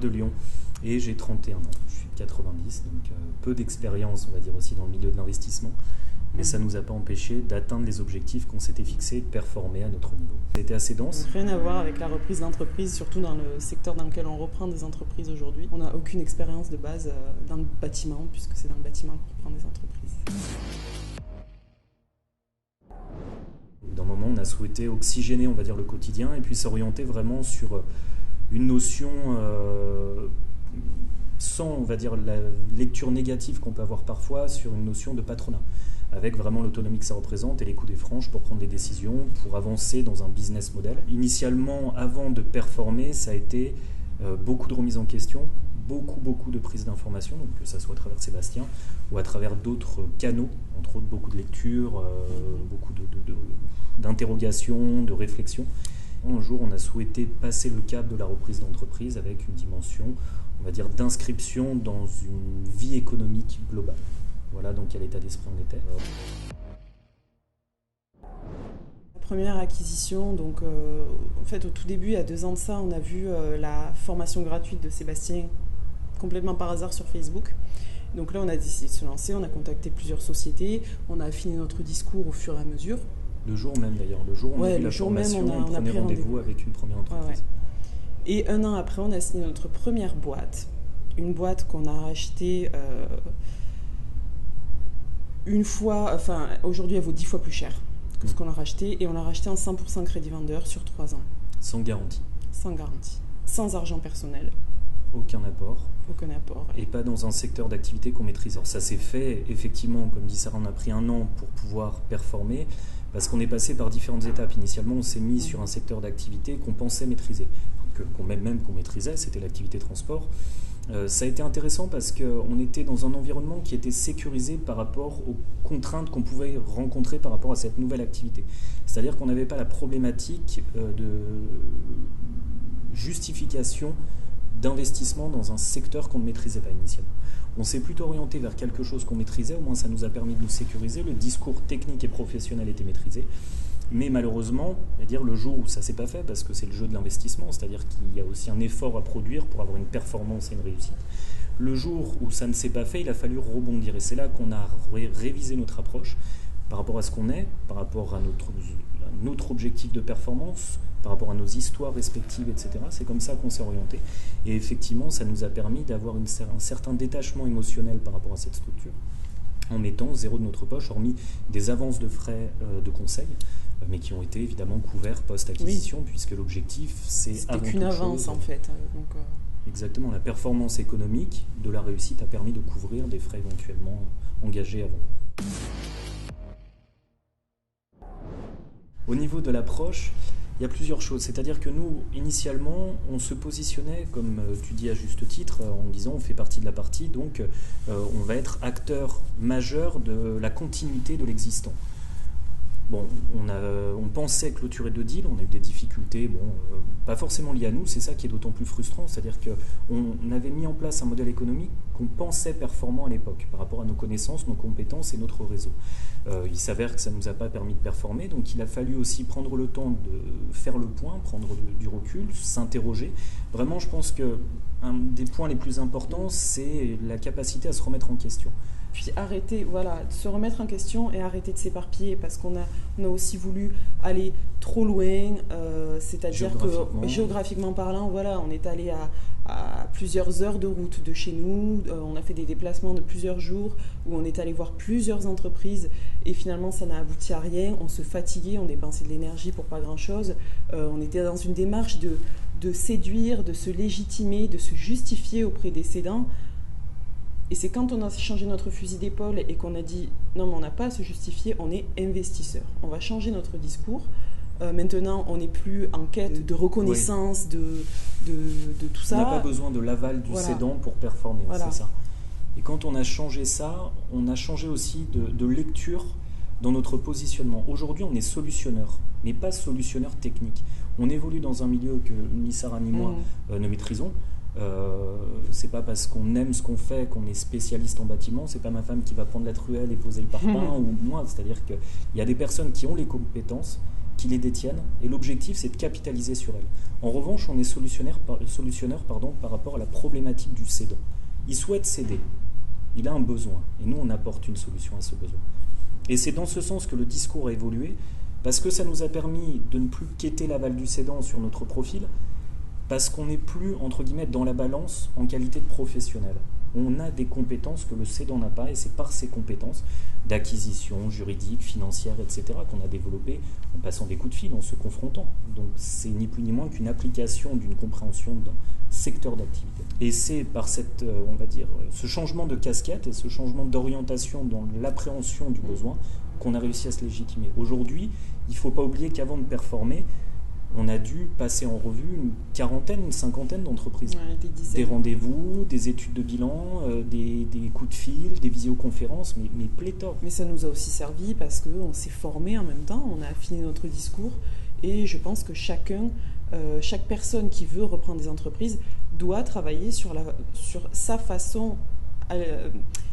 de Lyon et j'ai 31 ans. Je suis de 90, donc peu d'expérience, on va dire aussi dans le milieu de l'investissement. Mais ça ne nous a pas empêché d'atteindre les objectifs qu'on s'était fixés et de performer à notre niveau. Ça a été assez dense. Rien à voir avec la reprise d'entreprise, surtout dans le secteur dans lequel on reprend des entreprises aujourd'hui. On n'a aucune expérience de base dans le bâtiment, puisque c'est dans le bâtiment qu'on reprend des entreprises. D'un moment, on a souhaité oxygéner, on va dire, le quotidien et puis s'orienter vraiment sur une notion sans, on va dire, la lecture négative qu'on peut avoir parfois sur une notion de patronat, avec vraiment l'autonomie que ça représente et les coups des franges pour prendre des décisions, pour avancer dans un business model. Initialement, avant de performer, ça a été beaucoup de remises en question, beaucoup de prises d'informations, donc que ça soit à travers Sébastien ou à travers d'autres canaux, entre autres beaucoup de lectures, beaucoup d'interrogations, de réflexions. Un jour, on a souhaité passer le cap de la reprise d'entreprise avec une dimension, on va dire, d'inscription dans une vie économique globale. Voilà dans quel état d'esprit on était. La première acquisition, donc en fait au tout début, il y a 2 ans de ça, on a vu la formation gratuite de Sébastien complètement par hasard sur Facebook. Donc là, on a décidé de se lancer, on a contacté plusieurs sociétés, on a affiné notre discours au fur et à mesure. Le jour même d'ailleurs, le jour où on a vu la formation, on prenait rendez-vous avec une première entreprise. Ouais. Et 1 an après, on a signé notre première boîte, une boîte qu'on a rachetée une fois, enfin aujourd'hui elle vaut 10 fois plus cher que ce qu'on a racheté, et on l'a racheté en 100% crédit vendeur sur 3 ans. Sans garantie. Sans garantie, sans argent personnel. Aucun apport. Aucun apport. Et pas dans un secteur d'activité qu'on maîtrise. Alors ça s'est fait, effectivement, comme dit Sarah, on a pris 1 an pour pouvoir performer, parce qu'on est passé par différentes étapes. Initialement, on s'est mis sur un secteur d'activité qu'on pensait maîtriser, qu'on maîtrisait, c'était l'activité transport. Ça a été intéressant parce qu'on était dans un environnement qui était sécurisé par rapport aux contraintes qu'on pouvait rencontrer par rapport à cette nouvelle activité. C'est-à-dire qu'on n'avait pas la problématique de justification d'investissement dans un secteur qu'on ne maîtrisait pas initialement. On s'est plutôt orienté vers quelque chose qu'on maîtrisait, au moins ça nous a permis de nous sécuriser, le discours technique et professionnel était maîtrisé. Mais malheureusement, le jour où ça ne s'est pas fait, parce que c'est le jeu de l'investissement, c'est-à-dire qu'il y a aussi un effort à produire pour avoir une performance et une réussite, le jour où ça ne s'est pas fait, il a fallu rebondir. Et c'est là qu'on a révisé notre approche par rapport à ce qu'on est, par rapport à notre objectif de performance, par rapport à nos histoires respectives, etc. C'est comme ça qu'on s'est orienté. Et effectivement, ça nous a permis d'avoir un certain détachement émotionnel par rapport à cette structure, en mettant 0 de notre poche, hormis des avances de frais de conseil, mais qui ont été évidemment couverts post-acquisition, puisque l'objectif, c'est avant qu'une avance en fait. Exactement, la performance économique de la réussite a permis de couvrir des frais éventuellement engagés avant. Au niveau de l'approche, il y a plusieurs choses. C'est-à-dire que nous, initialement, on se positionnait, comme tu dis à juste titre, en disant on fait partie de la partie, donc on va être acteur majeur de la continuité de l'existant. Bon, on pensait clôturer 2 deals, on a eu des difficultés, pas forcément liées à nous, c'est ça qui est d'autant plus frustrant, c'est-à-dire qu'on avait mis en place un modèle économique qu'on pensait performant à l'époque, par rapport à nos connaissances, nos compétences et notre réseau. Il s'avère que ça ne nous a pas permis de performer, donc il a fallu aussi prendre le temps de faire le point, prendre du recul, s'interroger. Vraiment, je pense qu'un des points les plus importants, c'est la capacité à se remettre en question. Puis arrêter, de se remettre en question et arrêter de s'éparpiller, parce qu'on a aussi voulu aller trop loin, c'est-à-dire que géographiquement parlant, on est allé à plusieurs heures de route de chez nous, on a fait des déplacements de plusieurs jours, où on est allé voir plusieurs entreprises, et finalement ça n'a abouti à rien, on se fatiguait, on dépensait de l'énergie pour pas grand-chose, on était dans une démarche de séduire, de se légitimer, de se justifier auprès des cédants. Et c'est quand on a changé notre fusil d'épaule et qu'on a dit non, mais on n'a pas à se justifier, on est investisseur. On va changer notre discours. Maintenant, on n'est plus en quête de reconnaissance, de tout ça. On n'a pas besoin de l'aval du cédant pour performer, c'est ça. Et quand on a changé ça, on a changé aussi de lecture dans notre positionnement. Aujourd'hui, on est solutionneur, mais pas solutionneur technique. On évolue dans un milieu que ni Sarah ni moi ne maîtrisons. C'est pas parce qu'on aime ce qu'on fait qu'on est spécialiste en bâtiment, c'est pas ma femme qui va prendre la truelle et poser le parpaing ou moi, c'est-à-dire qu'il y a des personnes qui ont les compétences, qui les détiennent, et l'objectif c'est de capitaliser sur elles. En revanche, on est solutionneur par rapport à la problématique du cédant. Il souhaite céder, il a un besoin, et nous on apporte une solution à ce besoin. Et c'est dans ce sens que le discours a évolué, parce que ça nous a permis de ne plus quêter l'aval du cédant sur notre profil, parce qu'on n'est plus, entre guillemets, dans la balance en qualité de professionnel. On a des compétences que le cédant n'a pas, et c'est par ces compétences d'acquisition, juridique, financière, etc., qu'on a développées en passant des coups de fil, en se confrontant. Donc c'est ni plus ni moins qu'une application d'une compréhension d'un secteur d'activité. Et c'est par cette, on va dire, ce changement de casquette et ce changement d'orientation dans l'appréhension du besoin qu'on a réussi à se légitimer. Aujourd'hui, il ne faut pas oublier qu'avant de performer, on a dû passer en revue une quarantaine, une cinquantaine d'entreprises. Ouais, des rendez-vous, des études de bilan, des coups de fil, des visioconférences, mais pléthore. Mais ça nous a aussi servi parce qu'on s'est formé en même temps, on a affiné notre discours, et je pense que chaque personne qui veut reprendre des entreprises doit travailler sur sa façon,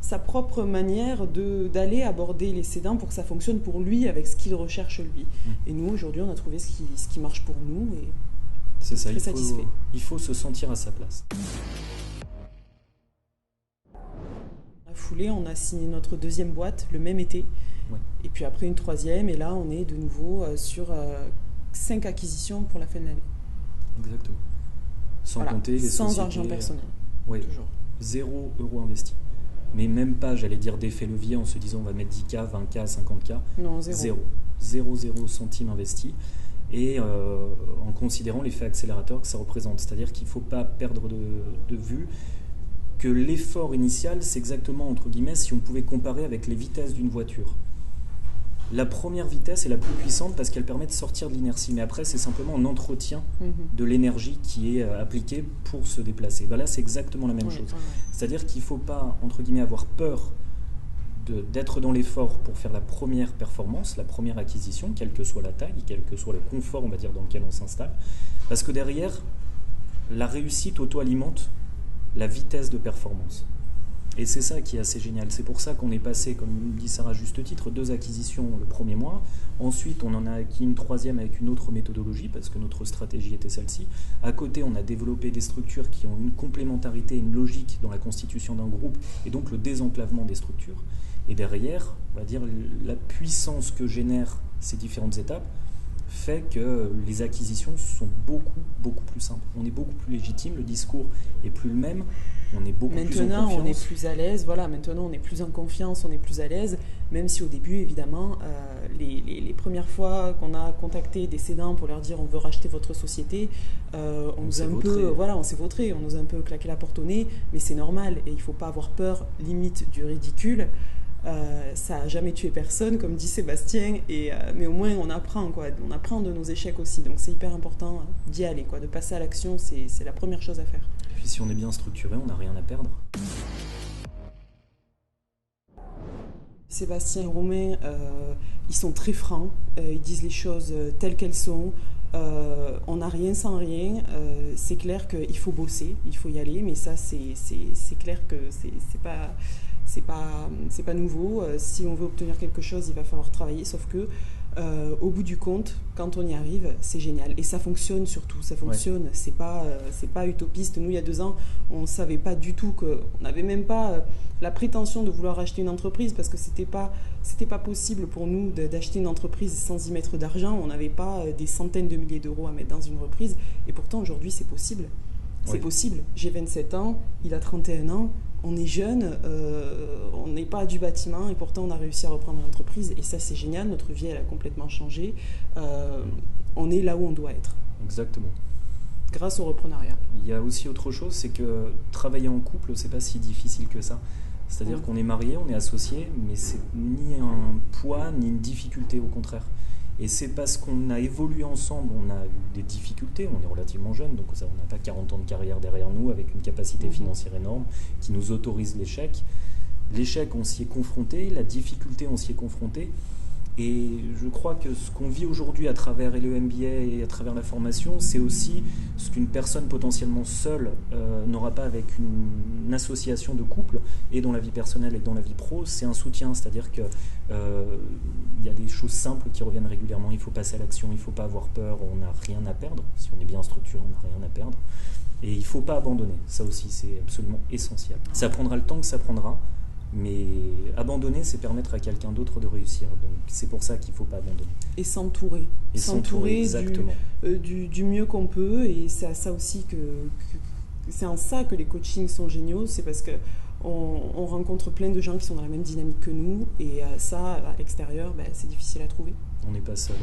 sa propre manière d'aller aborder les cédants pour que ça fonctionne pour lui avec ce qu'il recherche lui. Et nous, aujourd'hui, on a trouvé ce qui marche pour nous et c'est ça, très satisfait. Il faut se sentir à sa place. À la foulée, on a signé notre deuxième boîte le même été. Ouais. Et puis après une troisième, et là, on est de nouveau sur 5 acquisitions pour la fin de l'année. Exactement. Sans compter les sociétés. Sans argent personnel. Oui, toujours. 0 € investi. Mais même pas, j'allais dire, d'effet levier en se disant on va mettre 10K, 20K, 50K. Non, zéro. 0 centimes investis. Et en considérant l'effet accélérateur que ça représente. C'est-à-dire qu'il ne faut pas perdre de vue que l'effort initial, c'est exactement, entre guillemets, si on pouvait comparer avec les vitesses d'une voiture. La première vitesse est la plus puissante parce qu'elle permet de sortir de l'inertie. Mais après, c'est simplement un entretien de l'énergie qui est appliquée pour se déplacer. Ben là, c'est exactement la même chose. Ouais. C'est-à-dire qu'il ne faut pas, entre guillemets, avoir peur d'être dans l'effort pour faire la première performance, la première acquisition, quelle que soit la taille, quel que soit le confort, on va dire, dans lequel on s'installe. Parce que derrière, la réussite auto-alimente la vitesse de performance. Et c'est ça qui est assez génial. C'est pour ça qu'on est passé, comme dit Sarah à juste titre, 2 acquisitions le premier mois. Ensuite, on en a acquis une troisième avec une autre méthodologie, parce que notre stratégie était celle-ci. À côté, on a développé des structures qui ont une complémentarité, une logique dans la constitution d'un groupe, et donc le désenclavement des structures. Et derrière, on va dire, la puissance que génèrent ces différentes étapes fait que les acquisitions sont beaucoup plus simples. On est beaucoup plus légitime, le discours est plus le même, on est beaucoup plus en confiance. Maintenant, on est plus à l'aise, voilà, maintenant on est plus en confiance, on est plus à l'aise, même si au début, évidemment, les premières fois qu'on a contacté des cédants pour leur dire on veut racheter votre société, on nous a un peu, voilà, on s'est vautré, on nous a un peu claqué la porte au nez, mais c'est normal et il ne faut pas avoir peur, limite, du ridicule. Ça n'a jamais tué personne, comme dit Sébastien, mais au moins on apprend de nos échecs aussi, donc c'est hyper important d'y aller, de passer à l'action, c'est la première chose à faire. Et puis si on est bien structuré, on n'a rien à perdre. Sébastien et Romain, ils sont très francs, ils disent les choses telles qu'elles sont, on n'a rien sans rien, c'est clair qu'il faut bosser, il faut y aller, mais ça c'est clair que c'est pas nouveau. Si on veut obtenir quelque chose, il va falloir travailler, sauf que au bout du compte, quand on y arrive, c'est génial. Et ça fonctionne surtout, ça fonctionne. Ouais. C'est pas utopiste. Nous, il y a 2 ans, on ne savait pas du tout on n'avait même pas la prétention de vouloir acheter une entreprise parce que c'était pas possible pour nous d'acheter une entreprise sans y mettre d'argent. On n'avait pas des centaines de milliers d'euros à mettre dans une reprise. Et pourtant, aujourd'hui, c'est possible. C'est possible. J'ai 27 ans, il a 31 ans. On est jeune, on n'est pas du bâtiment et pourtant on a réussi à reprendre l'entreprise et ça c'est génial, notre vie elle a complètement changé, on est là où on doit être. Exactement. Grâce au reprenariat. Il y a aussi autre chose, c'est que travailler en couple c'est pas si difficile que ça. C'est-à-dire qu'on est marié, on est associé, mais c'est ni un poids ni une difficulté, au contraire. Et c'est parce qu'on a évolué ensemble, on a eu des difficultés, on est relativement jeune, donc on n'a pas 40 ans de carrière derrière nous avec une capacité financière énorme qui nous autorise l'échec. L'échec, on s'y est confronté, la difficulté, on s'y est confronté. Et je crois que ce qu'on vit aujourd'hui à travers le MBA et à travers la formation, c'est aussi ce qu'une personne potentiellement seule n'aura pas avec une association de couple, et dans la vie personnelle et dans la vie pro, c'est un soutien. C'est-à-dire qu'il y a des choses simples qui reviennent régulièrement. Il faut passer à l'action, il ne faut pas avoir peur, on n'a rien à perdre. Si on est bien structuré, on n'a rien à perdre. Et il ne faut pas abandonner. Ça aussi, c'est absolument essentiel. Ça prendra le temps que ça prendra, mais abandonner, c'est permettre à quelqu'un d'autre de réussir. Donc c'est pour ça qu'il ne faut pas abandonner. Et s'entourer. Exactement. Du mieux qu'on peut. Et c'est à ça aussi c'est en ça que les coachings sont géniaux. C'est parce qu'on rencontre plein de gens qui sont dans la même dynamique que nous. Et ça, à l'extérieur, c'est difficile à trouver. On n'est pas seul.